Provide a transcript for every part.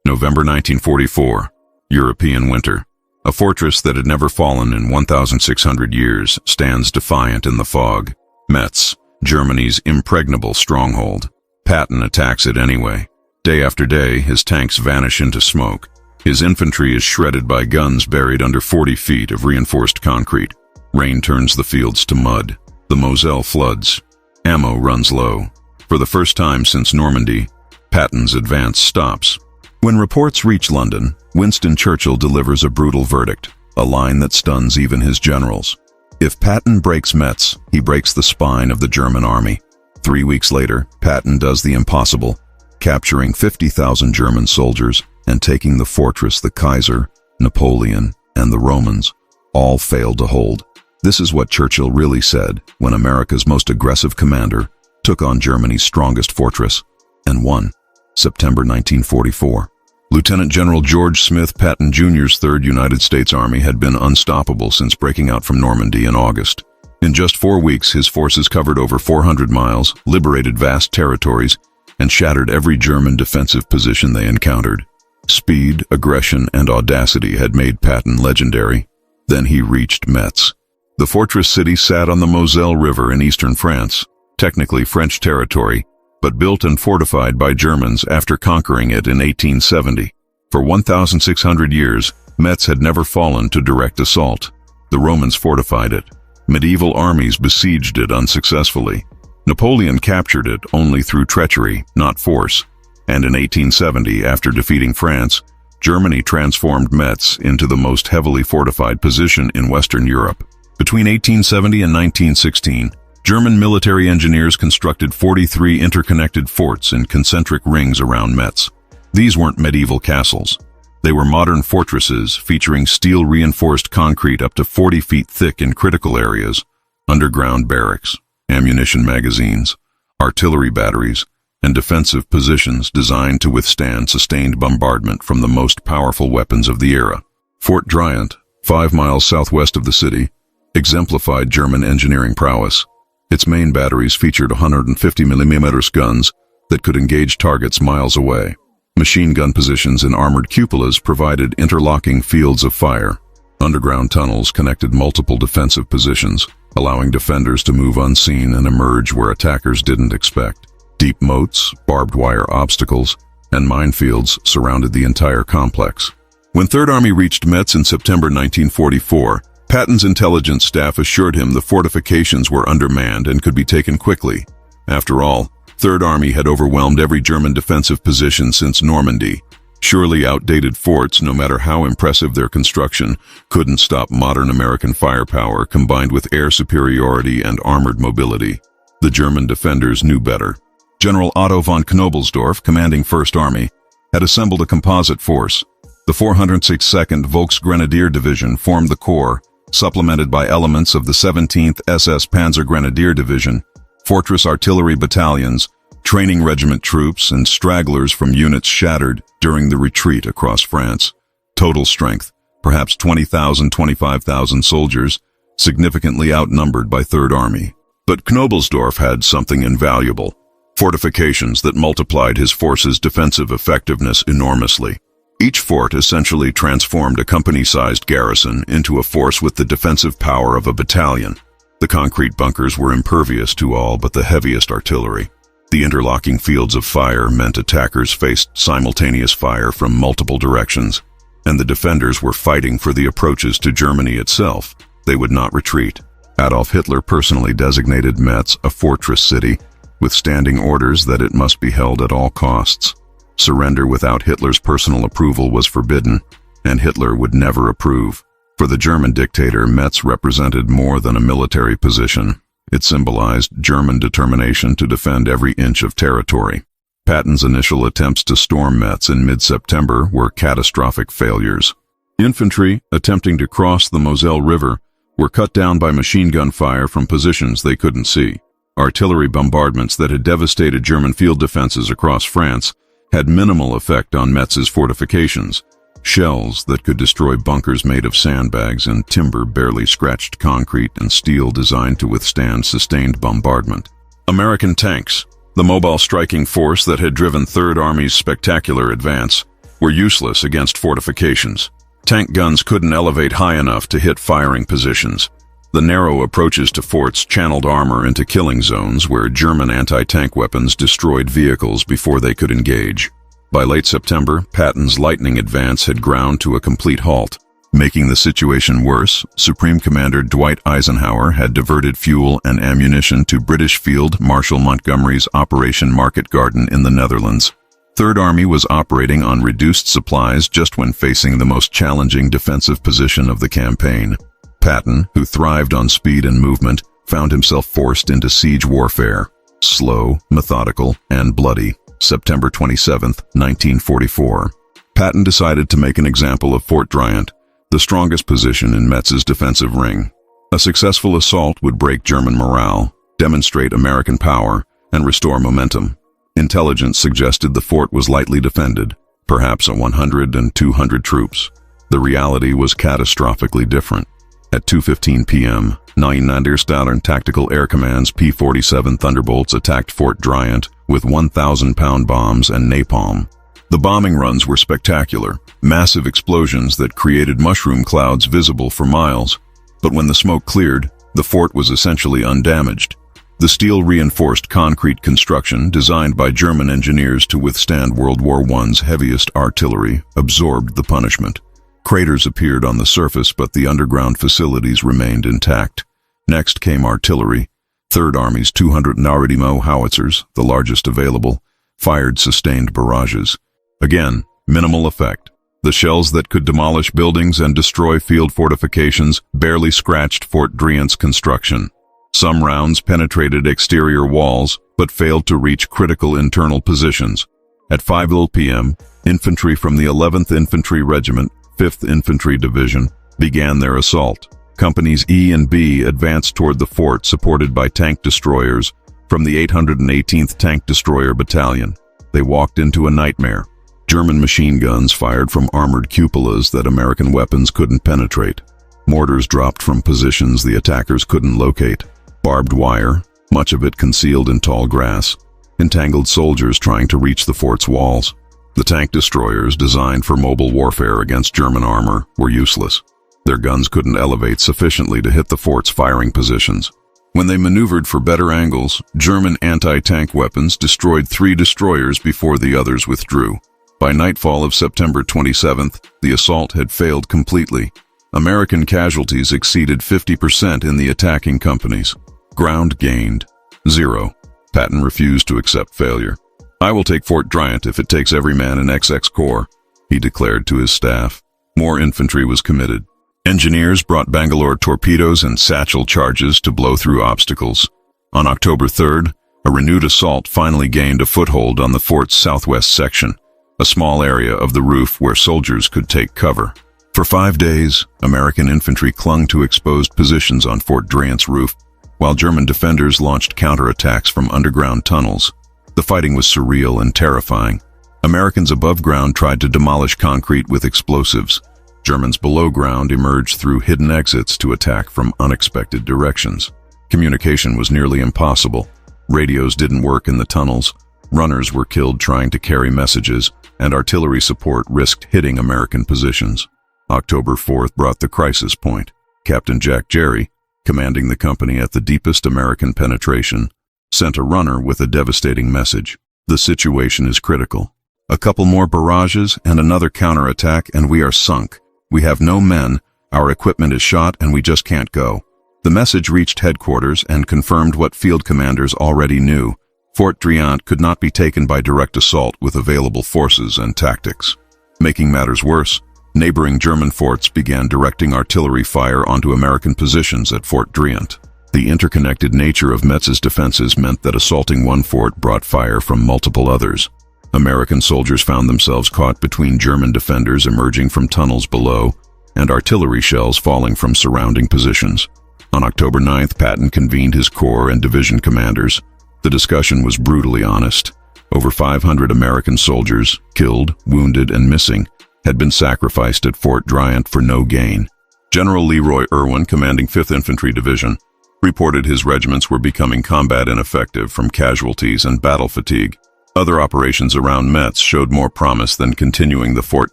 November 1944. European winter. A fortress that had never fallen in 1,600 years stands defiant in the fog. Metz, Germany's impregnable stronghold. Patton attacks it anyway. Day after day, his tanks vanish into smoke. His infantry is shredded by guns buried under 40 feet of reinforced concrete. Rain turns the fields to mud. The Moselle floods. Ammo runs low. For the first time since Normandy, Patton's advance stops. When reports reach London, Winston Churchill delivers a brutal verdict, a line that stuns even his generals. If Patton breaks Metz, he breaks the spine of the German army. 3 weeks later, Patton does the impossible, capturing 50,000 German soldiers and taking the fortress the Kaiser, Napoleon, and the Romans all failed to hold. This is what Churchill really said when America's most aggressive commander took on Germany's strongest fortress and won. September 1944. Lieutenant General George Smith Patton Jr.'s 3rd United States Army had been unstoppable since breaking out from Normandy in August. In just 4 weeks, his forces covered over 400 miles, liberated vast territories, and shattered every German defensive position they encountered. Speed, aggression, and audacity had made Patton legendary. Then he reached Metz. The fortress city sat on the Moselle River in eastern France, technically French territory, but built and fortified by Germans after conquering it in 1870. For 1,600 years, Metz had never fallen to direct assault. The Romans fortified it. Medieval armies besieged it unsuccessfully. Napoleon captured it only through treachery, not force. And in 1870, after defeating France, Germany transformed Metz into the most heavily fortified position in Western Europe. Between 1870 and 1916, German military engineers constructed 43 interconnected forts in concentric rings around Metz. These weren't medieval castles. They were modern fortresses featuring steel-reinforced concrete up to 40 feet thick in critical areas, underground barracks, ammunition magazines, artillery batteries, and defensive positions designed to withstand sustained bombardment from the most powerful weapons of the era. Fort Dryant, 5 miles southwest of the city, exemplified German engineering prowess. Its main batteries featured 150mm guns that could engage targets miles away. Machine gun positions in armored cupolas provided interlocking fields of fire. Underground tunnels connected multiple defensive positions, allowing defenders to move unseen and emerge where attackers didn't expect. Deep moats, barbed wire obstacles, and minefields surrounded the entire complex. When 3rd Army reached Metz in September 1944, Patton's intelligence staff assured him the fortifications were undermanned and could be taken quickly. After all, 3rd Army had overwhelmed every German defensive position since Normandy. Surely outdated forts, no matter how impressive their construction, couldn't stop modern American firepower combined with air superiority and armored mobility. The German defenders knew better. General Otto von Knobelsdorff, commanding 1st Army, had assembled a composite force. The 406nd Volksgrenadier Division formed the corps, supplemented by elements of the 17th SS Panzer Grenadier Division, fortress artillery battalions, training regiment troops, and stragglers from units shattered during the retreat across France. Total strength, perhaps 20,000–25,000 soldiers, significantly outnumbered by 3rd Army. But Knobelsdorff had something invaluable: fortifications that multiplied his force's defensive effectiveness enormously. Each fort essentially transformed a company-sized garrison into a force with the defensive power of a battalion. The concrete bunkers were impervious to all but the heaviest artillery. The interlocking fields of fire meant attackers faced simultaneous fire from multiple directions, and the defenders were fighting for the approaches to Germany itself. They would not retreat. Adolf Hitler personally designated Metz a fortress city, with standing orders that it must be held at all costs. Surrender without Hitler's personal approval was forbidden, and Hitler would never approve. For the German dictator, Metz represented more than a military position. It symbolized German determination to defend every inch of territory. Patton's initial attempts to storm Metz in mid-September were catastrophic failures. Infantry, attempting to cross the Moselle River, were cut down by machine gun fire from positions they couldn't see. Artillery bombardments that had devastated German field defenses across France had minimal effect on Metz's fortifications. Shells that could destroy bunkers made of sandbags and timber barely scratched concrete and steel designed to withstand sustained bombardment. American tanks, the mobile striking force that had driven 3rd Army's spectacular advance, were useless against fortifications. Tank guns couldn't elevate high enough to hit firing positions. The narrow approaches to forts channeled armor into killing zones where German anti-tank weapons destroyed vehicles before they could engage. By late September, Patton's lightning advance had ground to a complete halt. Making the situation worse, Supreme Commander Dwight Eisenhower had diverted fuel and ammunition to British Field Marshal Montgomery's Operation Market Garden in the Netherlands. Third Army was operating on reduced supplies just when facing the most challenging defensive position of the campaign. Patton, who thrived on speed and movement, found himself forced into siege warfare. Slow, methodical, and bloody. September 27, 1944. Patton decided to make an example of Fort Driant, the strongest position in Metz's defensive ring. A successful assault would break German morale, demonstrate American power, and restore momentum. Intelligence suggested the fort was lightly defended, perhaps 100 and 200 troops. The reality was catastrophically different. At 2:15 p.m., 9 Southern Tactical Air Command's P-47 Thunderbolts attacked Fort Driant with 1,000-pound bombs and napalm. The bombing runs were spectacular, massive explosions that created mushroom clouds visible for miles. But when the smoke cleared, the fort was essentially undamaged. The steel-reinforced concrete construction, designed by German engineers to withstand World War I's heaviest artillery, absorbed the punishment. Craters appeared on the surface, but the underground facilities remained intact. Next came artillery. Third Army's 200 Naradimo howitzers, the largest available, fired sustained barrages. Again, minimal effect. The shells that could demolish buildings and destroy field fortifications barely scratched Fort Driant's construction. Some rounds penetrated exterior walls, but failed to reach critical internal positions. At 5 p.m., infantry from the 11th Infantry Regiment, 5th Infantry Division, began their assault. Companies E and B advanced toward the fort, supported by tank destroyers from the 818th Tank Destroyer Battalion. They walked into a nightmare. German machine guns fired from armored cupolas that American weapons couldn't penetrate. Mortars dropped from positions the attackers couldn't locate. Barbed wire, much of it concealed in tall grass, entangled soldiers trying to reach the fort's walls. The tank destroyers, designed for mobile warfare against German armor, were useless. Their guns couldn't elevate sufficiently to hit the fort's firing positions. When they maneuvered for better angles, German anti-tank weapons destroyed 3 destroyers before the others withdrew. By nightfall of September 27th, the assault had failed completely. American casualties exceeded 50% in the attacking companies. Ground gained, 0. Patton refused to accept failure. "I will take Fort Driant if it takes every man in XX Corps," he declared to his staff. More infantry was committed. Engineers brought Bangalore torpedoes and satchel charges to blow through obstacles. On October 3rd, a renewed assault finally gained a foothold on the fort's southwest section, a small area of the roof where soldiers could take cover. For 5 days, American infantry clung to exposed positions on Fort Driant's roof, while German defenders launched counterattacks from underground tunnels. The fighting was surreal and terrifying. Americans above ground tried to demolish concrete with explosives. Germans below ground emerged through hidden exits to attack from unexpected directions. Communication was nearly impossible. Radios didn't work in the tunnels. Runners were killed trying to carry messages, and artillery support risked hitting American positions. October 4th brought the crisis point. Captain Jack Jerry, commanding the company at the deepest American penetration, sent a runner with a devastating message. "The situation is critical. A couple more barrages and another counterattack and we are sunk. We have no men, our equipment is shot, and we just can't go." The message reached headquarters and confirmed what field commanders already knew. Fort Driant could not be taken by direct assault with available forces and tactics. Making matters worse, neighboring German forts began directing artillery fire onto American positions at Fort Driant. The interconnected nature of Metz's defenses meant that assaulting one fort brought fire from multiple others. American soldiers found themselves caught between German defenders emerging from tunnels below and artillery shells falling from surrounding positions. On October 9th, Patton convened his corps and division commanders. The discussion was brutally honest. Over 500 American soldiers, killed, wounded, and missing, had been sacrificed at Fort Driant for no gain. General Leroy Irwin, commanding 5th Infantry Division, reported his regiments were becoming combat ineffective from casualties and battle fatigue. Other operations around Metz showed more promise than continuing the Fort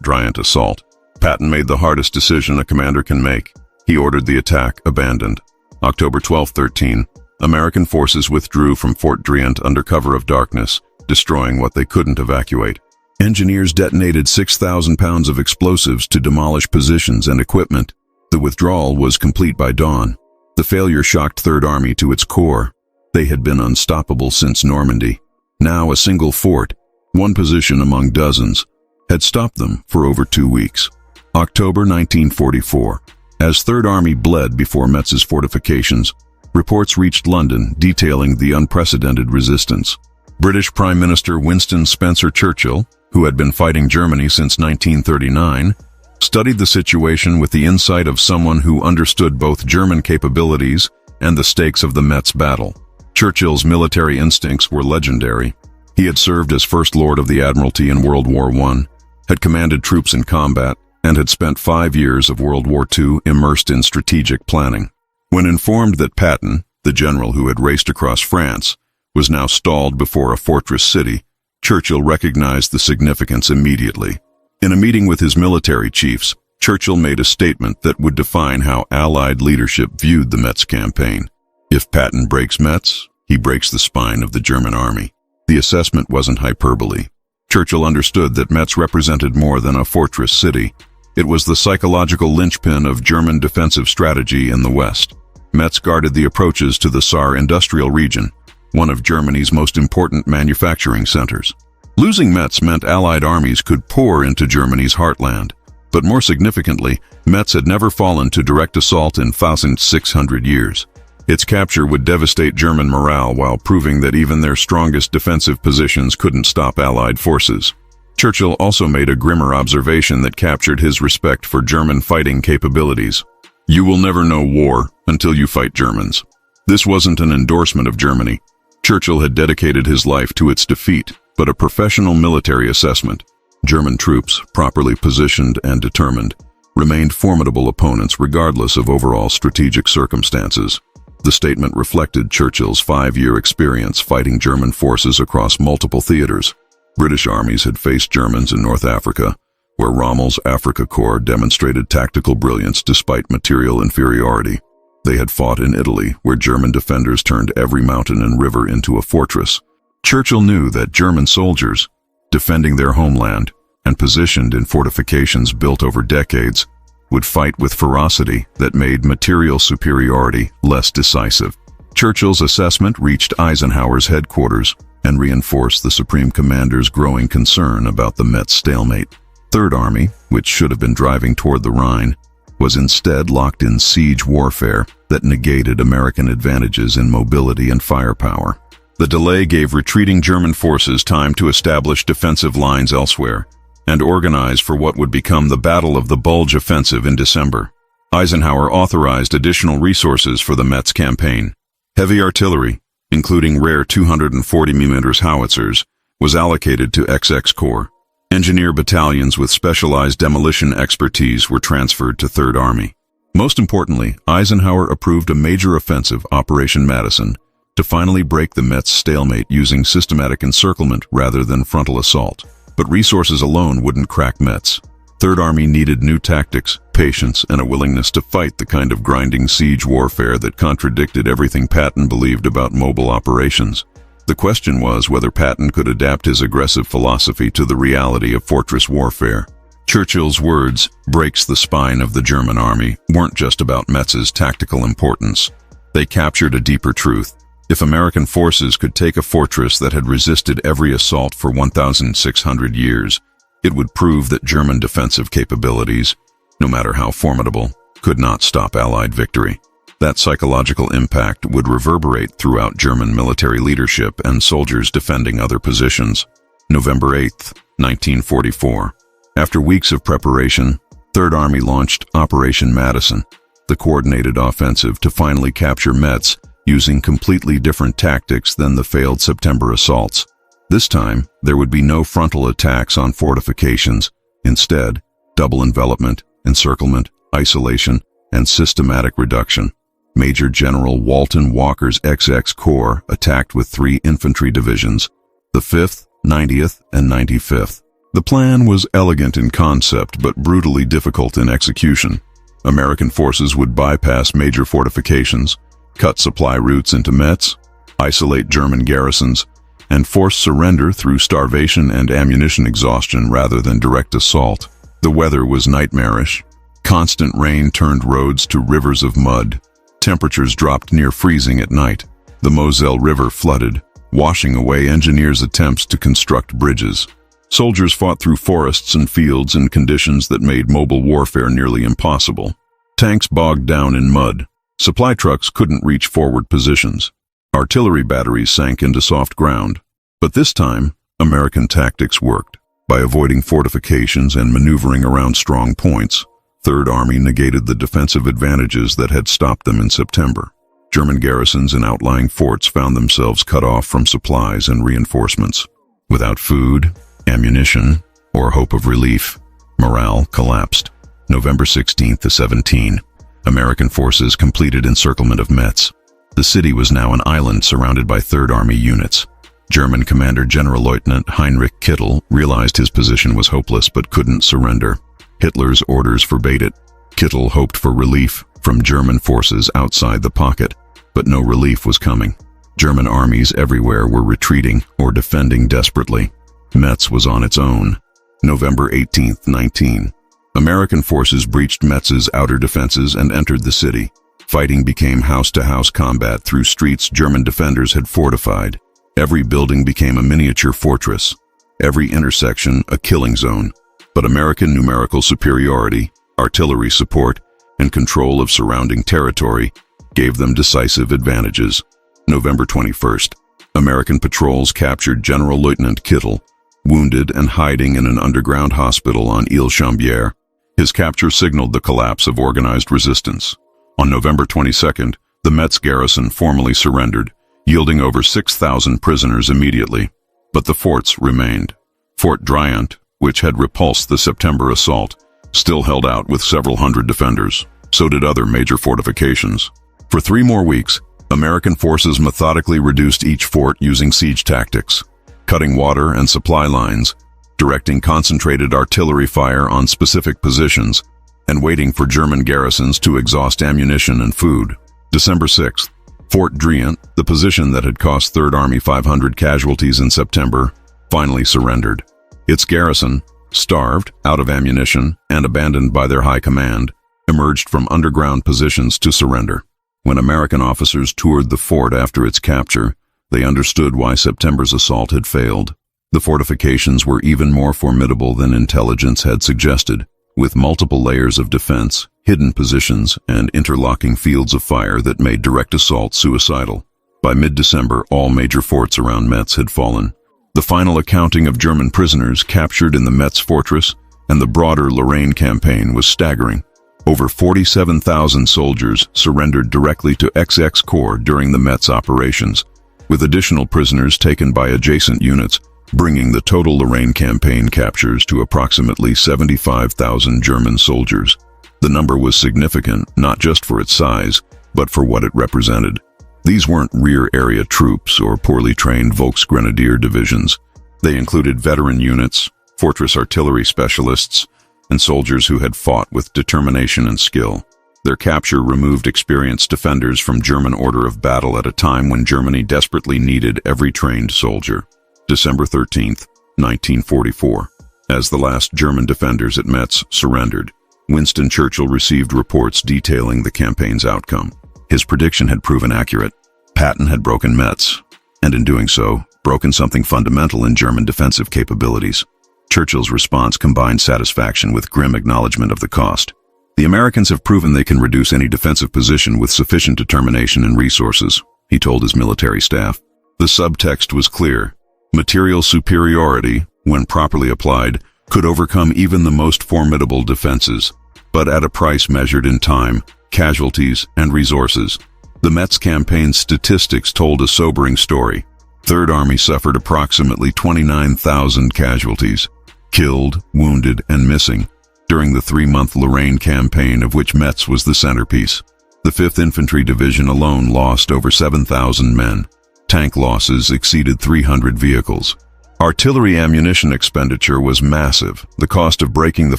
Driant assault. Patton made the hardest decision a commander can make. He ordered the attack abandoned. October 12-13, American forces withdrew from Fort Driant under cover of darkness, destroying what they couldn't evacuate. Engineers detonated 6,000 pounds of explosives to demolish positions and equipment. The withdrawal was complete by dawn. The failure shocked Third Army to its core. They had been unstoppable since Normandy. Now a single fort, one position among dozens, had stopped them for over 2 weeks. October 1944. As Third Army bled before Metz's fortifications, reports reached London detailing the unprecedented resistance. British Prime Minister Winston Spencer Churchill, who had been fighting Germany since 1939, studied the situation with the insight of someone who understood both German capabilities and the stakes of the Metz battle. Churchill's military instincts were legendary. He had served as First Lord of the Admiralty in World War I, had commanded troops in combat, and had spent 5 years of World War II immersed in strategic planning. When informed that Patton, the general who had raced across France, was now stalled before a fortress city, Churchill recognized the significance immediately. In a meeting with his military chiefs, Churchill made a statement that would define how Allied leadership viewed the Metz campaign. If Patton breaks Metz, he breaks the spine of the German army. The assessment wasn't hyperbole. Churchill understood that Metz represented more than a fortress city. It was the psychological linchpin of German defensive strategy in the West. Metz guarded the approaches to the Saar industrial region, one of Germany's most important manufacturing centers. Losing Metz meant Allied armies could pour into Germany's heartland. But more significantly, Metz had never fallen to direct assault in 1,600 years. Its capture would devastate German morale while proving that even their strongest defensive positions couldn't stop Allied forces. Churchill also made a grimmer observation that captured his respect for German fighting capabilities. "You will never know war until you fight Germans." This wasn't an endorsement of Germany. Churchill had dedicated his life to its defeat, but a professional military assessment. German troops, properly positioned and determined, remained formidable opponents regardless of overall strategic circumstances. The statement reflected Churchill's 5-year experience fighting German forces across multiple theaters. British armies had faced Germans in North Africa, where Rommel's Afrika Korps demonstrated tactical brilliance despite material inferiority. They had fought in Italy, where German defenders turned every mountain and river into a fortress. Churchill knew that German soldiers, defending their homeland and positioned in fortifications built over decades, would fight with ferocity that made material superiority less decisive. Churchill's assessment reached Eisenhower's headquarters and reinforced the Supreme Commander's growing concern about the Metz stalemate. Third Army, which should have been driving toward the Rhine, was instead locked in siege warfare that negated American advantages in mobility and firepower. The delay gave retreating German forces time to establish defensive lines elsewhere and organize for what would become the Battle of the Bulge offensive in December. Eisenhower authorized additional resources for the Metz campaign. Heavy artillery, including rare 240 mm howitzers, was allocated to XX Corps. Engineer battalions with specialized demolition expertise were transferred to Third Army. Most importantly, Eisenhower approved a major offensive, Operation Madison, to finally break the Metz stalemate using systematic encirclement rather than frontal assault. But resources alone wouldn't crack Metz. Third Army needed new tactics, patience, and a willingness to fight the kind of grinding siege warfare that contradicted everything Patton believed about mobile operations. The question was whether Patton could adapt his aggressive philosophy to the reality of fortress warfare. Churchill's words, "breaks the spine of the German army," weren't just about Metz's tactical importance. They captured a deeper truth. If American forces could take a fortress that had resisted every assault for 1,600 years, it would prove that German defensive capabilities, no matter how formidable, could not stop Allied victory. That psychological impact would reverberate throughout German military leadership and soldiers defending other positions. November 8, 1944. After weeks of preparation, Third Army launched Operation Madison, the coordinated offensive to finally capture Metz using completely different tactics than the failed September assaults. This time, there would be no frontal attacks on fortifications. Instead, double envelopment, encirclement, isolation, and systematic reduction. Major General Walton Walker's XX Corps attacked with 3 infantry divisions. The 5th, 90th, and 95th. The plan was elegant in concept but brutally difficult in execution. American forces would bypass major fortifications, cut supply routes into Metz, isolate German garrisons, and force surrender through starvation and ammunition exhaustion rather than direct assault. The weather was nightmarish. Constant rain turned roads to rivers of mud. Temperatures dropped near freezing at night. The Moselle River flooded, washing away engineers' attempts to construct bridges. Soldiers fought through forests and fields in conditions that made mobile warfare nearly impossible. Tanks bogged down in mud. Supply trucks couldn't reach forward positions. Artillery batteries sank into soft ground. But this time, American tactics worked. By avoiding fortifications and maneuvering around strong points, Third Army negated the defensive advantages that had stopped them in September. German garrisons in outlying forts found themselves cut off from supplies and reinforcements. Without food, ammunition, or hope of relief, morale collapsed. November 16 to 17, American forces completed encirclement of Metz. The city was now an island surrounded by Third Army units. German Commander Generalleutnant Heinrich Kittel realized his position was hopeless but couldn't surrender. Hitler's orders forbade it. Kittel hoped for relief from German forces outside the pocket, but no relief was coming. German armies everywhere were retreating or defending desperately. Metz was on its own. November 18, 19. American forces breached Metz's outer defenses and entered the city. Fighting became house-to-house combat through streets German defenders had fortified. Every building became a miniature fortress, every intersection a killing zone. But American numerical superiority, artillery support, and control of surrounding territory gave them decisive advantages. November 21st, American patrols captured Generalleutnant Kittel, wounded and hiding in an underground hospital on Ile-Chambière. His capture signaled the collapse of organized resistance. On November 22nd, the Metz garrison formally surrendered, yielding over 6,000 prisoners immediately. But the forts remained. Fort Driant, which had repulsed the September assault, still held out with several hundred defenders. So did other major fortifications. For 3 more weeks, American forces methodically reduced each fort using siege tactics, cutting water and supply lines, directing concentrated artillery fire on specific positions, and waiting for German garrisons to exhaust ammunition and food. December 6th, Fort Driant, the position that had cost Third Army 500 casualties in September, finally surrendered. Its garrison, starved, out of ammunition, and abandoned by their high command, emerged from underground positions to surrender. When American officers toured the fort after its capture, they understood why September's assault had failed. The fortifications were even more formidable than intelligence had suggested, with multiple layers of defense, hidden positions, and interlocking fields of fire that made direct assault suicidal. By mid-December, all major forts around Metz had fallen. The final accounting of German prisoners captured in the Metz fortress and the broader Lorraine campaign was staggering. Over 47,000 soldiers surrendered directly to XX Corps during the Metz operations, with additional prisoners taken by adjacent units, bringing the total Lorraine campaign captures to approximately 75,000 German soldiers. The number was significant, not just for its size, but for what it represented. These weren't rear area troops or poorly trained Volksgrenadier divisions. They included veteran units, fortress artillery specialists, and soldiers who had fought with determination and skill. Their capture removed experienced defenders from German order of battle at a time when Germany desperately needed every trained soldier. December 13, 1944. As the last German defenders at Metz surrendered, Winston Churchill received reports detailing the campaign's outcome. His prediction had proven accurate. Patton had broken Metz, and in doing so, broken something fundamental in German defensive capabilities. Churchill's response combined satisfaction with grim acknowledgement of the cost. The Americans have proven they can reduce any defensive position with sufficient determination and resources, he told his military staff. The subtext was clear. Material superiority, when properly applied, could overcome even the most formidable defenses, but at a price measured in time, casualties, and resources. The Metz campaign statistics told a sobering story. Third Army suffered approximately 29,000 casualties, killed, wounded, and missing, during the 3-month Lorraine campaign of which Metz was the centerpiece. The 5th Infantry Division alone lost over 7,000 men. Tank losses exceeded 300 vehicles. Artillery ammunition expenditure was massive. The cost of breaking the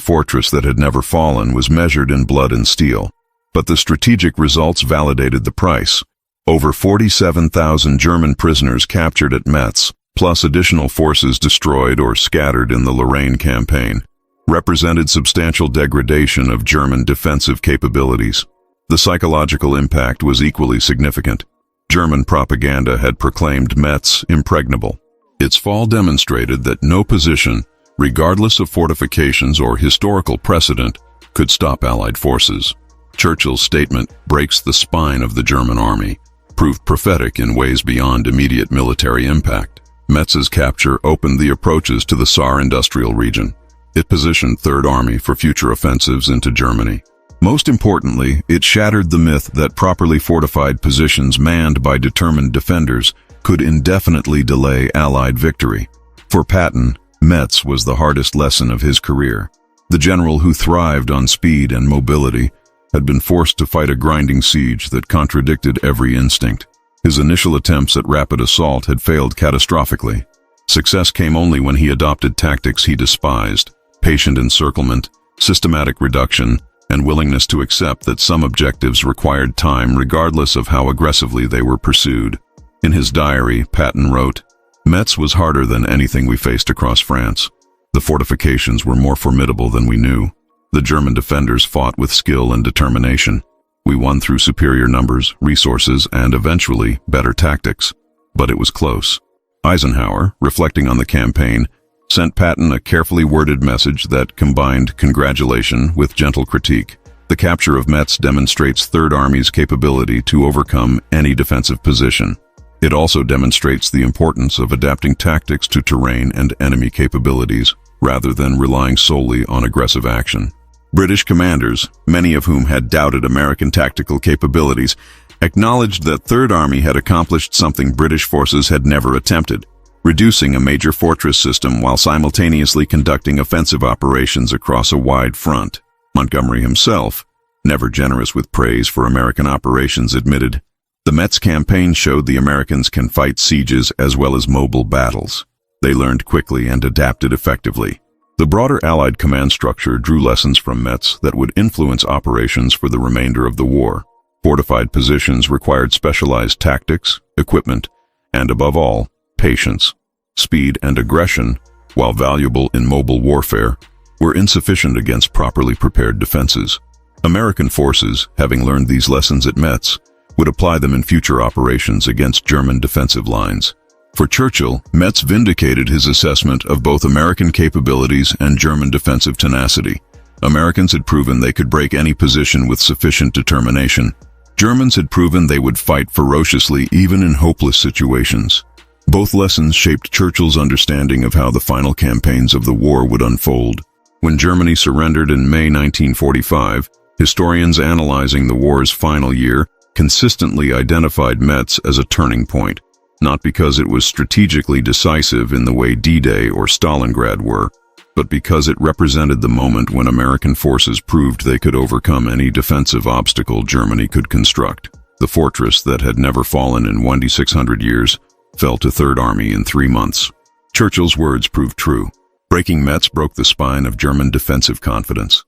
fortress that had never fallen was measured in blood and steel. But the strategic results validated the price. Over 47,000 German prisoners captured at Metz, plus additional forces destroyed or scattered in the Lorraine campaign, represented substantial degradation of German defensive capabilities. The psychological impact was equally significant. German propaganda had proclaimed Metz impregnable. Its fall demonstrated that no position, regardless of fortifications or historical precedent, could stop Allied forces. Churchill's statement breaks the spine of the German army, proved prophetic in ways beyond immediate military impact. Metz's capture opened the approaches to the Saar industrial region. It positioned Third Army for future offensives into Germany. Most importantly, it shattered the myth that properly fortified positions manned by determined defenders could indefinitely delay Allied victory. For Patton, Metz was the hardest lesson of his career. The general who thrived on speed and mobility had been forced to fight a grinding siege that contradicted every instinct. His initial attempts at rapid assault had failed catastrophically. Success came only when he adopted tactics he despised: patient encirclement, systematic reduction, and willingness to accept that some objectives required time regardless of how aggressively they were pursued. In his diary, Patton wrote, "Metz was harder than anything we faced across France. The fortifications were more formidable than we knew. The German defenders fought with skill and determination. We won through superior numbers, resources, and eventually better tactics. But it was close." Eisenhower, reflecting on the campaign, sent Patton a carefully worded message that combined congratulation with gentle critique. The capture of Metz demonstrates Third Army's capability to overcome any defensive position. It also demonstrates the importance of adapting tactics to terrain and enemy capabilities, rather than relying solely on aggressive action. British commanders, many of whom had doubted American tactical capabilities, acknowledged that Third Army had accomplished something British forces had never attempted: reducing a major fortress system while simultaneously conducting offensive operations across a wide front. Montgomery himself, never generous with praise for American operations, admitted, "The Metz campaign showed the Americans can fight sieges as well as mobile battles. They learned quickly and adapted effectively." The broader Allied command structure drew lessons from Metz that would influence operations for the remainder of the war. Fortified positions required specialized tactics, equipment, and above all, patience. Speed and aggression, while valuable in mobile warfare, were insufficient against properly prepared defenses. American forces, having learned these lessons at Metz, would apply them in future operations against German defensive lines. For Churchill, Metz vindicated his assessment of both American capabilities and German defensive tenacity. Americans had proven they could break any position with sufficient determination. Germans had proven they would fight ferociously even in hopeless situations. Both lessons shaped Churchill's understanding of how the final campaigns of the war would unfold. When Germany surrendered in May 1945, historians analyzing the war's final year consistently identified Metz as a turning point, not because it was strategically decisive in the way D-Day or Stalingrad were, but because it represented the moment when American forces proved they could overcome any defensive obstacle Germany could construct. The fortress that had never fallen in 1,600 years fell to Third Army in 3 months. Churchill's words proved true. Breaking Metz broke the spine of German defensive confidence.